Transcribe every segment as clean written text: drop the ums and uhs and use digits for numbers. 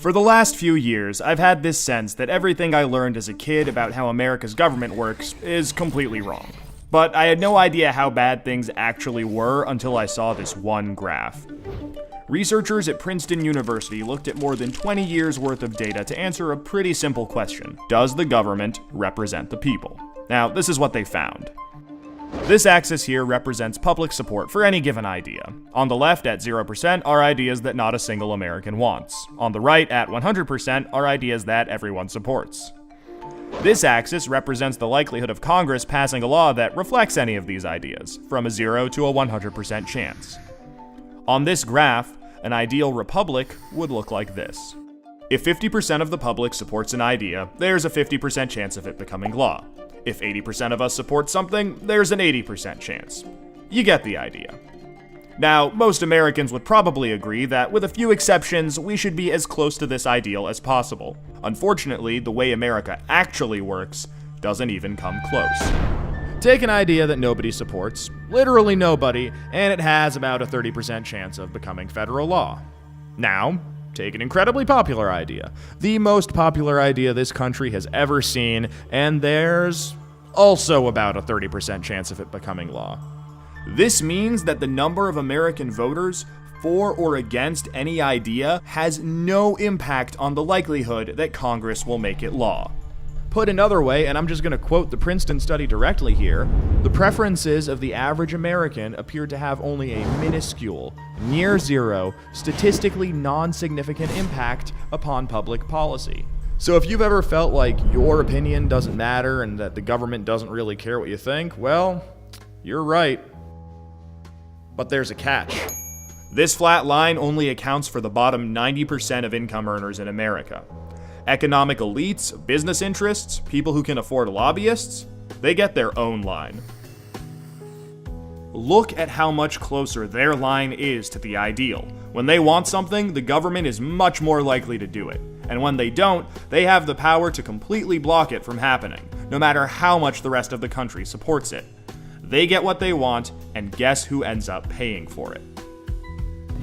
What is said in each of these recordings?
For the last few years, I've had this sense that everything I learned as a kid about how America's government works is completely wrong. But I had no idea how bad things actually were until I saw this one graph. Researchers at Princeton University looked at more than 20 years worth of data to answer a pretty simple question. Does the government represent the people? Now, this is what they found. This axis here represents public support for any given idea. On the left, at 0%, are ideas that not a single American wants. On the right, at 100%, are ideas that everyone supports. This axis represents the likelihood of Congress passing a law that reflects any of these ideas, from a 0 to a 100% chance. On this graph, an ideal republic would look like this. If 50% of the public supports an idea, there's a 50% chance of it becoming law. If 80% of us support something, there's an 80% chance. You get the idea. Now, most Americans would probably agree that, with a few exceptions, we should be as close to this ideal as possible. Unfortunately, the way America actually works doesn't even come close. Take an idea that nobody supports, literally nobody, and it has about a 30% chance of becoming federal law. Now, take an incredibly popular idea, the most popular idea this country has ever seen, and there's also about a 30% chance of it becoming law. This means that the number of American voters for or against any idea has no impact on the likelihood that Congress will make it law. Put another way, and I'm just going to quote the Princeton study directly here, the preferences of the average American appear to have only a minuscule, near zero, statistically non-significant impact upon public policy. So if you've ever felt like your opinion doesn't matter and that the government doesn't really care what you think, well, you're right. But there's a catch. This flat line only accounts for the bottom 90% of income earners in America. Economic elites, business interests, people who can afford lobbyists, they get their own line. Look at how much closer their line is to the ideal. When they want something, the government is much more likely to do it. And when they don't, they have the power to completely block it from happening, no matter how much the rest of the country supports it. They get what they want, and guess who ends up paying for it?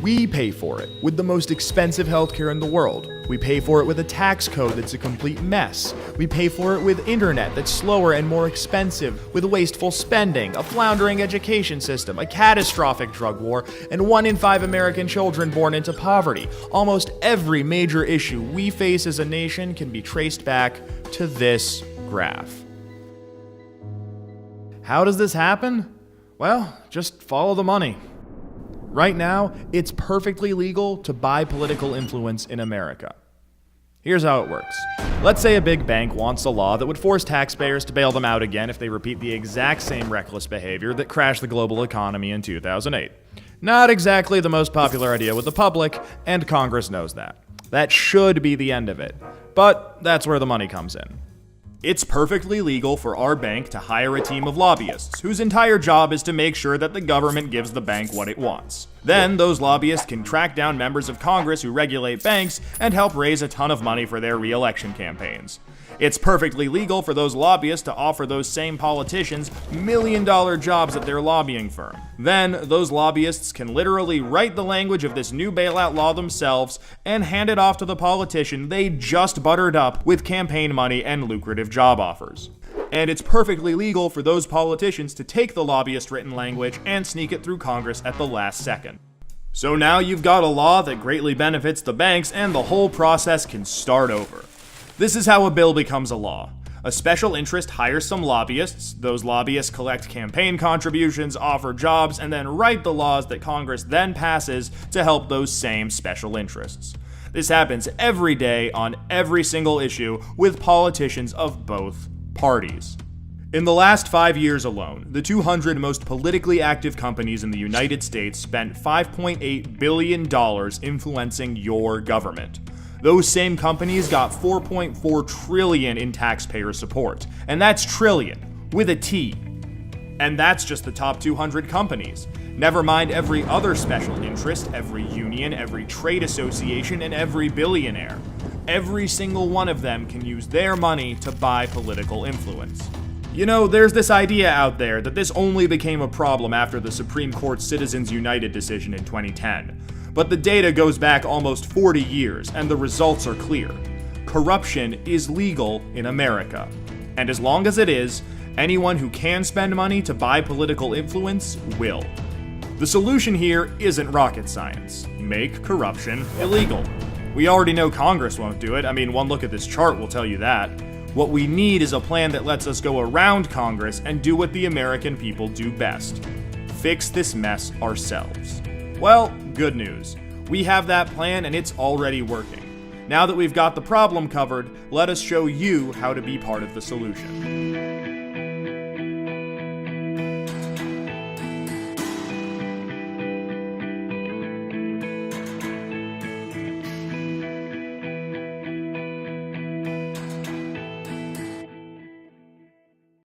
We pay for it with the most expensive healthcare in the world. We pay for it with a tax code that's a complete mess. We pay for it with internet that's slower and more expensive, with wasteful spending, a floundering education system, a catastrophic drug war, and 1 in 5 American children born into poverty. Almost every major issue we face as a nation can be traced back to this graph. How does this happen? Well, just follow the money. Right now, it's perfectly legal to buy political influence in America. Here's how it works. Let's say a big bank wants a law that would force taxpayers to bail them out again if they repeat the exact same reckless behavior that crashed the global economy in 2008. Not exactly the most popular idea with the public, and Congress knows that. That should be the end of it. But that's where the money comes in. It's perfectly legal for our bank to hire a team of lobbyists whose entire job is to make sure that the government gives the bank what it wants. Then those lobbyists can track down members of Congress who regulate banks and help raise a ton of money for their re-election campaigns. It's perfectly legal for those lobbyists to offer those same politicians million-dollar jobs at their lobbying firm. Then, those lobbyists can literally write the language of this new bailout law themselves and hand it off to the politician they just buttered up with campaign money and lucrative job offers. And it's perfectly legal for those politicians to take the lobbyist-written language and sneak it through Congress at the last second. So now you've got a law that greatly benefits the banks, and the whole process can start over. This is how a bill becomes a law. A special interest hires some lobbyists, those lobbyists collect campaign contributions, offer jobs, and then write the laws that Congress then passes to help those same special interests. This happens every day on every single issue with politicians of both parties. In the last 5 years alone, the 200 most politically active companies in the United States spent $5.8 billion influencing your government. Those same companies got $4.4 trillion in taxpayer support. And that's trillion, with a T. And that's just the top 200 companies. Never mind every other special interest, every union, every trade association, and every billionaire. Every single one of them can use their money to buy political influence. You know, there's this idea out there that this only became a problem after the Supreme Court's Citizens United decision in 2010. But the data goes back almost 40 years, and the results are clear. Corruption is legal in America. And as long as it is, anyone who can spend money to buy political influence will. The solution here isn't rocket science. Make corruption illegal. We already know Congress won't do it. I mean, one look at this chart will tell you that. What we need is a plan that lets us go around Congress and do what the American people do best. Fix this mess ourselves. Well, good news. We have that plan and it's already working. Now that we've got the problem covered, let us show you how to be part of the solution.